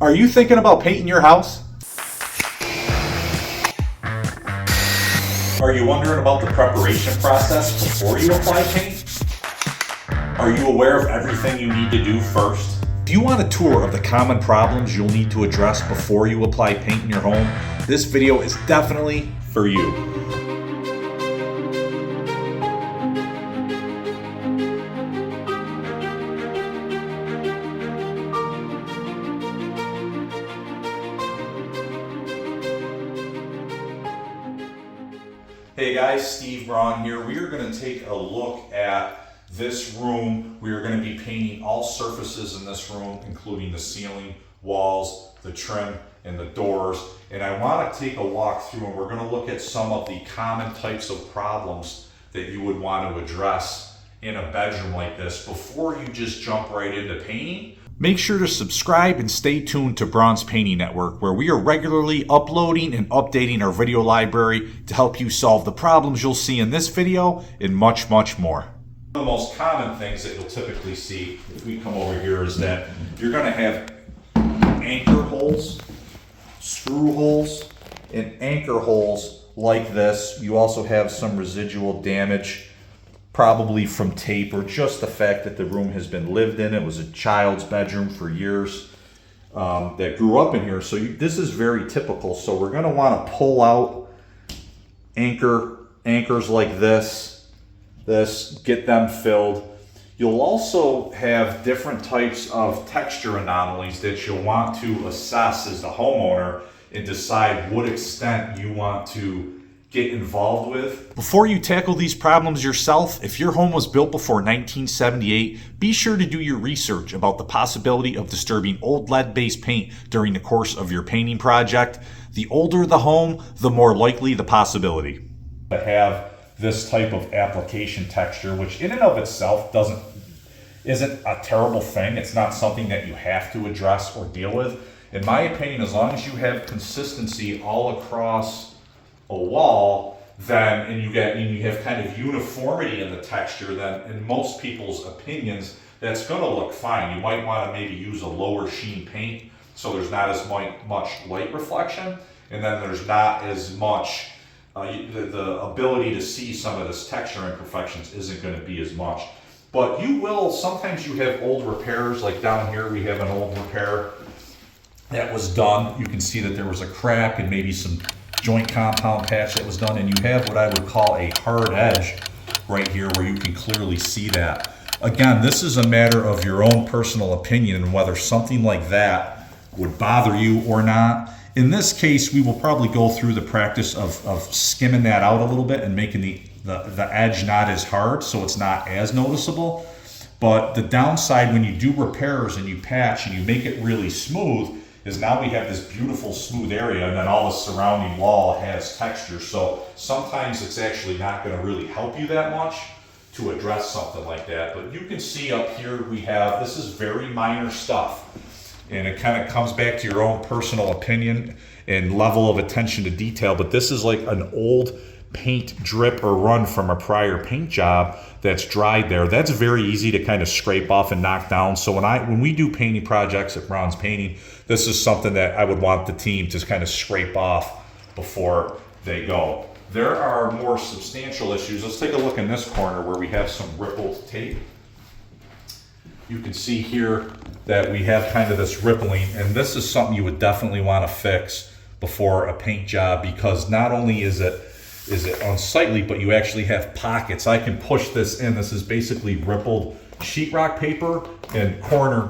Are you thinking about painting your house? Are you wondering about the preparation process before you apply paint? Are you aware of everything you need to do first? Do you want a tour of the common problems you'll need to address before you apply paint in your home? This video is definitely for you. Hey guys, Steve Braun here. We are going to take a look at this room. We are going to be painting all surfaces in this room, including the ceiling, walls, the trim, and the doors. And I want to take a walk through and we're going to look at some of the common types of problems that you would want to address in a bedroom like this before you just jump right into painting. Make sure to subscribe and stay tuned to Braun's Painting Network, where we are regularly uploading and updating our video library to help you solve the problems you'll see in this video and much, much more. One of the most common things that you'll typically see if we come over here is that you're going to have anchor holes, screw holes, and anchor holes like this. You also have some residual damage, probably from tape or just the fact that the room has been lived in. It was a child's bedroom for years that grew up in here. So this is very typical. So we're going to want to pull out anchors like this, get them filled. You'll also have different types of texture anomalies that you'll want to assess as the homeowner and decide what extent you want to get involved with. Before you tackle these problems yourself, if your home was built before 1978, be sure to do your research about the possibility of disturbing old lead-based paint during the course of your painting project. The older the home, the more likely the possibility. To have this type of application texture, which in and of itself isn't a terrible thing. It's not something that you have to address or deal with. In my opinion, as long as you have consistency all across a wall, then and you have kind of uniformity in the texture, then in most people's opinions that's going to look fine. You might want to maybe use a lower sheen paint so there's not as much light reflection, and then there's not as much the ability to see some of this texture imperfections isn't going to be as much. But you will sometimes you have old repairs, like down here we have an old repair that was done. You can see that there was a crack and maybe some joint compound patch that was done, and you have what I would call a hard edge right here where you can clearly see that. Again, this is a matter of your own personal opinion and whether something like that would bother you or not. In this case, we will probably go through the practice of skimming that out a little bit and making the edge not as hard so it's not as noticeable. But the downside when you do repairs and you patch and you make it really smooth is now we have this beautiful smooth area and then all the surrounding wall has texture. So sometimes it's actually not going to really help you that much to address something like that. But you can see up here this is very minor stuff. And it kind of comes back to your own personal opinion and level of attention to detail. But this is like an old paint drip or run from a prior paint job that's dried there. That's very easy to kind of scrape off and knock down. So when we do painting projects at Braun's Painting, this is something that I would want the team to kind of scrape off before they go. There are more substantial issues. Let's take a look in this corner where we have some rippled tape. You can see here that we have kind of this rippling, and this is something you would definitely want to fix before a paint job, because not only is it unsightly, but you actually have pockets. I can push this in. This is basically rippled sheetrock paper and corner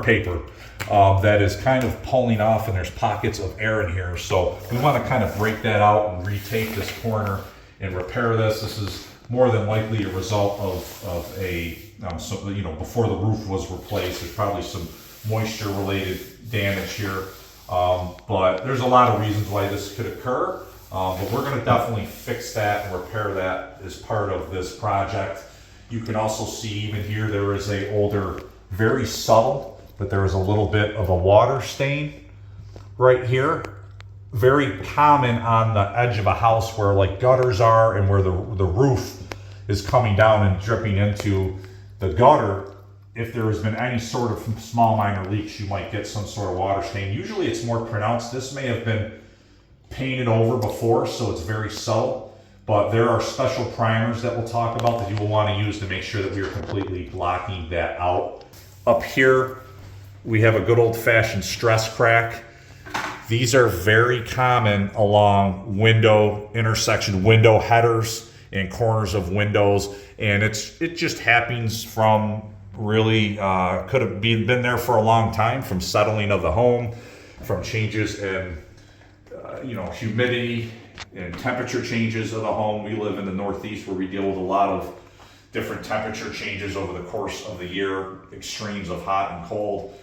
paper that is kind of pulling off, and there's pockets of air in here. So we want to kind of break that out and retape this corner and repair this. This is more than likely a result of before the roof was replaced. There's probably some moisture related damage here, but there's a lot of reasons why this could occur. But we're going to definitely fix that and repair that as part of this project. You can also see even here there is a older, very subtle, but there is a little bit of a water stain right here. Very common on the edge of a house where like gutters are and where the roof is coming down and dripping into the gutter. if there has been any sort of small minor leaks, you might get some sort of water stain. Usually it's more pronounced. This may have been painted over before, so it's very subtle, but there are special primers that we'll talk about that you will want to use to make sure that we are completely blocking that out. Up here, we have a good old-fashioned stress crack. These are very common along window intersection, window headers and corners of windows, and it just happens from really could have been there for a long time, from settling of the home, from changes in humidity and temperature changes of the home. We live in the Northeast where we deal with a lot of different temperature changes over the course of the year, extremes of hot and cold.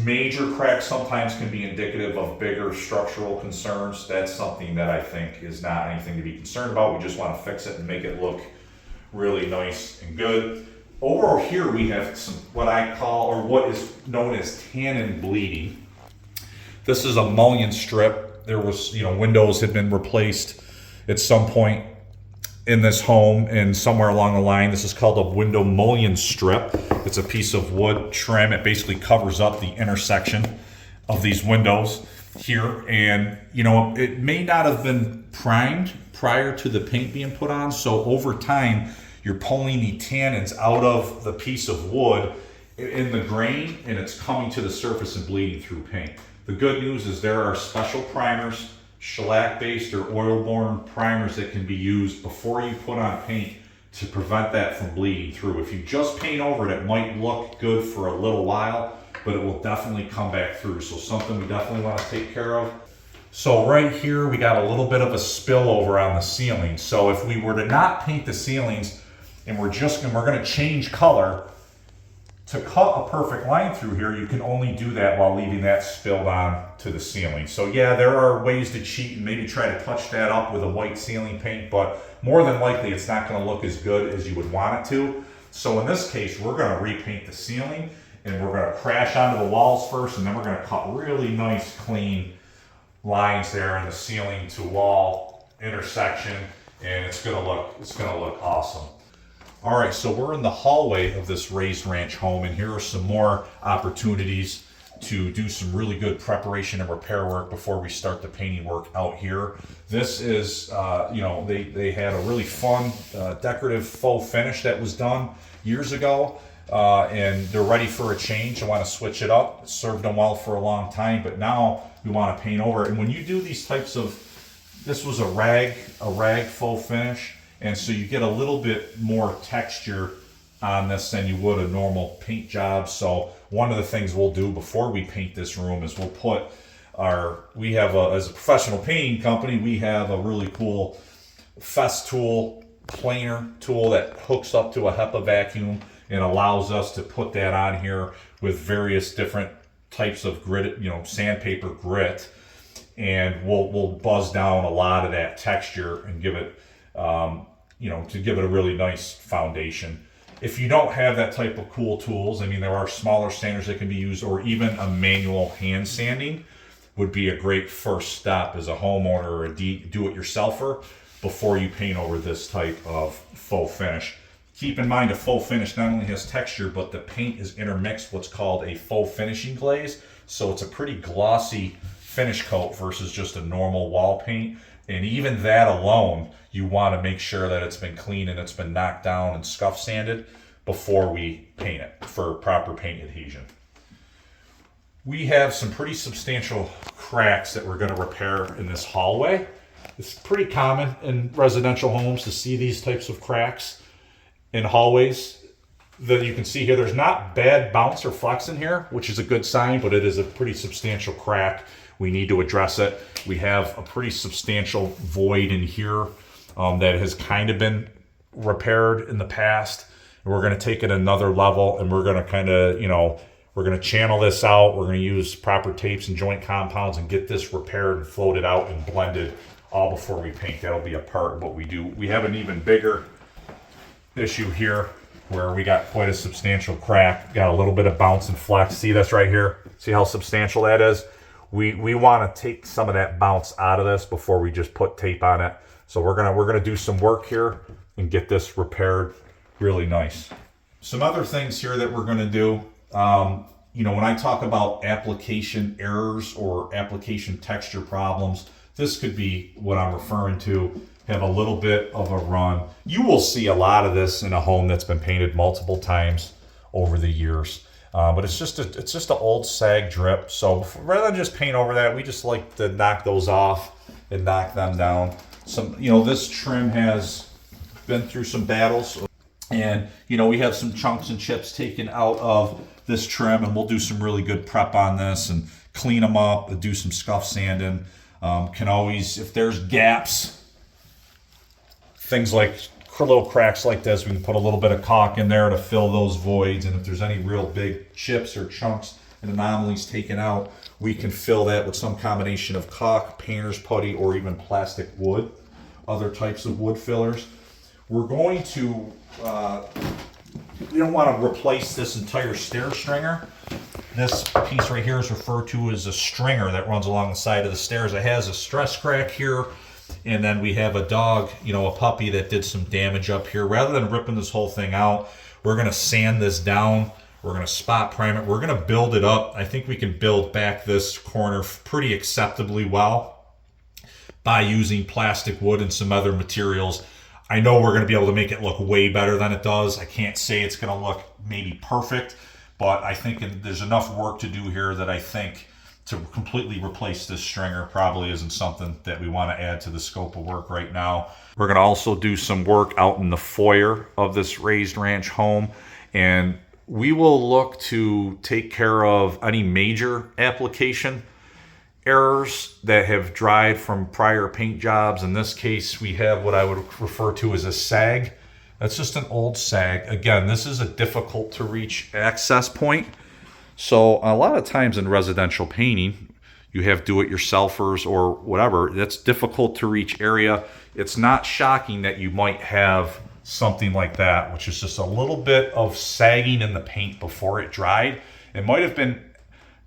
Major cracks sometimes can be indicative of bigger structural concerns. That's something that I think is not anything to be concerned about. We just want to fix it and make it look really nice and good. Over here we have some what I call, or what is known as tannin bleeding. This is a mullion strip. There was, windows had been replaced at some point in this home, and somewhere along the line, this is called a window mullion strip. It's a piece of wood trim. It basically covers up the intersection of these windows here, and it may not have been primed prior to the paint being put on, so over time you're pulling the tannins out of the piece of wood in the grain, and it's coming to the surface and bleeding through paint. The good news is there are special primers, shellac-based or oil-borne primers that can be used before you put on paint to prevent that from bleeding through. If you just paint over it, it might look good for a little while, but it will definitely come back through. So something we definitely want to take care of. So right here, we got a little bit of a spillover on the ceiling. So if we were to not paint the ceilings, and we're going to change color, to cut a perfect line through here, you can only do that while leaving that spilled on to the ceiling. So yeah, there are ways to cheat and maybe try to touch that up with a white ceiling paint, but more than likely it's not going to look as good as you would want it to. So in this case, we're going to repaint the ceiling, and we're going to crash onto the walls first, and then we're going to cut really nice clean lines there in the ceiling to wall intersection, and it's going to look awesome. All right, so we're in the hallway of this raised ranch home, and here are some more opportunities to do some really good preparation and repair work before we start the painting work out here. This is, they had a really fun decorative faux finish that was done years ago, and they're ready for a change. I want to switch it up. It served them well for a long time, but now we want to paint over it. And when you do these types of, this was a rag faux finish, and so you get a little bit more texture on this than you would a normal paint job. So one of the things we'll do before we paint this room is we'll put as a professional painting company, we have a really cool Festool planer tool that hooks up to a HEPA vacuum and allows us to put that on here with various different types of grit, sandpaper grit, and we'll buzz down a lot of that texture and give it to give it a really nice foundation. If you don't have that type of cool tools, there are smaller sanders that can be used, or even a manual hand sanding would be a great first step as a homeowner or a do-it-yourselfer before you paint over this type of faux finish. Keep in mind, a faux finish not only has texture, but the paint is intermixed what's called a faux finishing glaze, so it's a pretty glossy finish coat versus just a normal wall paint. And even that alone, you want to make sure that it's been cleaned and it's been knocked down and scuff sanded before we paint it for proper paint adhesion. We have some pretty substantial cracks that we're going to repair in this hallway. It's pretty common in residential homes to see these types of cracks in hallways. That you can see here, there's not bad bounce or flex in here, which is a good sign, but it is a pretty substantial crack. We need to address it. We have a pretty substantial void in here that has kind of been repaired in the past. And we're going to take it another level, and we're going to we're going to channel this out. We're going to use proper tapes and joint compounds and get this repaired and floated out and blended all before we paint. That'll be a part of what we do. We have an even bigger issue here where we got quite a substantial crack. Got a little bit of bounce and flex. See this right here? See how substantial that is? We want to take some of that bounce out of this before we just put tape on it. So we're gonna do some work here and get this repaired really nice. Some other things here that we're going to do, when I talk about application errors or application texture problems, this could be what I'm referring to. Have a little bit of a run. You will see a lot of this in a home that's been painted multiple times over the years. But it's just an old sag drip. So rather than just paint over that, we just like to knock those off and knock them down. This trim has been through some battles, and we have some chunks and chips taken out of this trim, and we'll do some really good prep on this and clean them up and do some scuff sanding. Can always, if there's gaps, things like little cracks like this, we can put a little bit of caulk in there to fill those voids, and if there's any real big chips or chunks and anomalies taken out, we can fill that with some combination of caulk, painter's putty, or even plastic wood, other types of wood fillers. We're going to, we don't want to replace this entire stair stringer. This piece right here is referred to as a stringer that runs along the side of the stairs. It has a stress crack here, and then we have a dog, a puppy that did some damage up here. Rather than ripping this whole thing out, we're going to sand this down. We're going to spot prime it. We're going to build it up. I think we can build back this corner pretty acceptably well by using plastic wood and some other materials. I know we're going to be able to make it look way better than it does. I can't say it's going to look maybe perfect, but I think there's enough work to do here that I think to completely replace this stringer probably isn't something that we want to add to the scope of work right now. We're going to also do some work out in the foyer of this raised ranch home, and we will look to take care of any major application errors that have dried from prior paint jobs. In this case, we have what I would refer to as a sag. That's just an old sag. Again, this is a difficult to reach access point. So a lot of times in residential painting, you have do-it-yourselfers or whatever. That's difficult to reach area. It's not shocking that you might have something like that, which is just a little bit of sagging in the paint before it dried. It might have been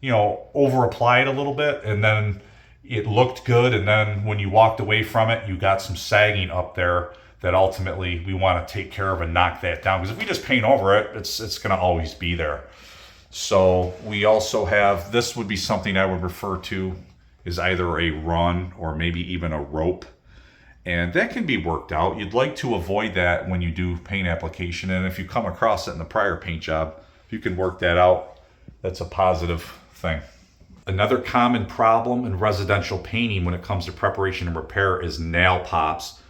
over applied a little bit, and then it looked good, and then when you walked away from it, you got some sagging up there that ultimately we want to take care of and knock that down, because if we just paint over it, it's going to always be there. So we also have, this would be something I would refer to as either a run or maybe even a rope, and that can be worked out. You'd like to avoid that when you do paint application, and if you come across it in the prior paint job, if you can work that out, that's a positive thing. Another common problem in residential painting when it comes to preparation and repair is nail pops.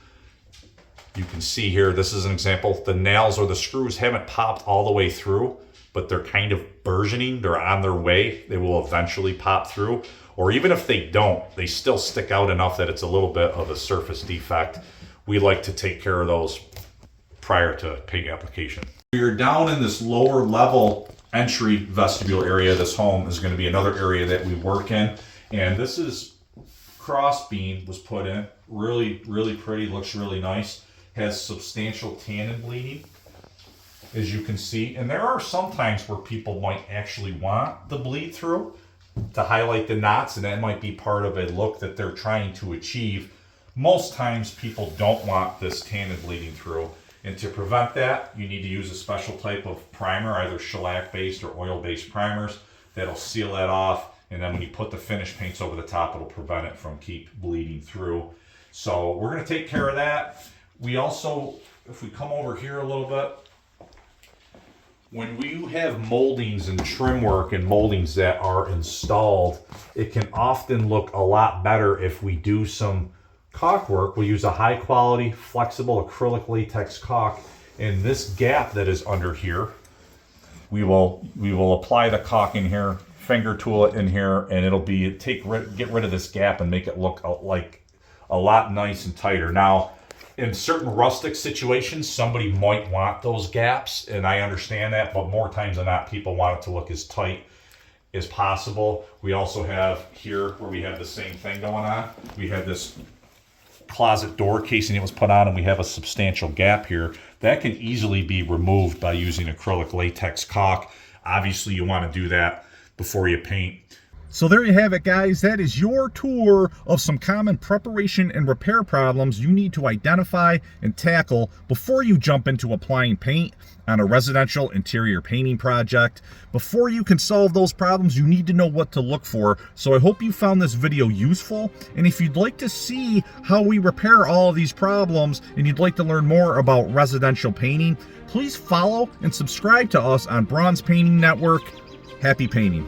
You can see here, this is an example. The nails or the screws haven't popped all the way through, but they're kind of burgeoning. They're on their way. They will eventually pop through. Or even if they don't, they still stick out enough that it's a little bit of a surface defect. We like to take care of those prior to paint application. We are down in this lower level entry vestibule area. This home is going to be another area that we work in, and this is cross beam was put in. Really pretty, looks really nice. Has substantial tannin bleeding, as you can see, and there are some times where people might actually want the bleed through to highlight the knots, and that might be part of a look that they're trying to achieve. Most times people don't want this tannin bleeding through. And to prevent that, you need to use a special type of primer, either shellac-based or oil-based primers. That'll seal that off, and then when you put the finish paints over the top, it'll prevent it from keep bleeding through. So we're going to take care of that. We also, if we come over here a little bit, when we have moldings and trim work and moldings that are installed, it can often look a lot better if we do some caulk work. We'll use a high quality, flexible acrylic latex caulk. In this gap that is under here, we will apply the caulk in here, finger tool it in here, and it'll be get rid of this gap and make it look like a lot nice and tighter. Now, in certain rustic situations, somebody might want those gaps, and I understand that, but more times than not, people want it to look as tight as possible. We also have here where we have the same thing going on. We have this closet door casing that was put on, and we have a substantial gap here that can easily be removed by using acrylic latex caulk. Obviously you want to do that before you paint. So there you have it, guys. That is your tour of some common preparation and repair problems you need to identify and tackle before you jump into applying paint on a residential interior painting project. Before you can solve those problems, you need to know what to look for. So I hope you found this video useful. And if you'd like to see how we repair all of these problems and you'd like to learn more about residential painting, please follow and subscribe to us on Braun's Painting Network. Happy painting.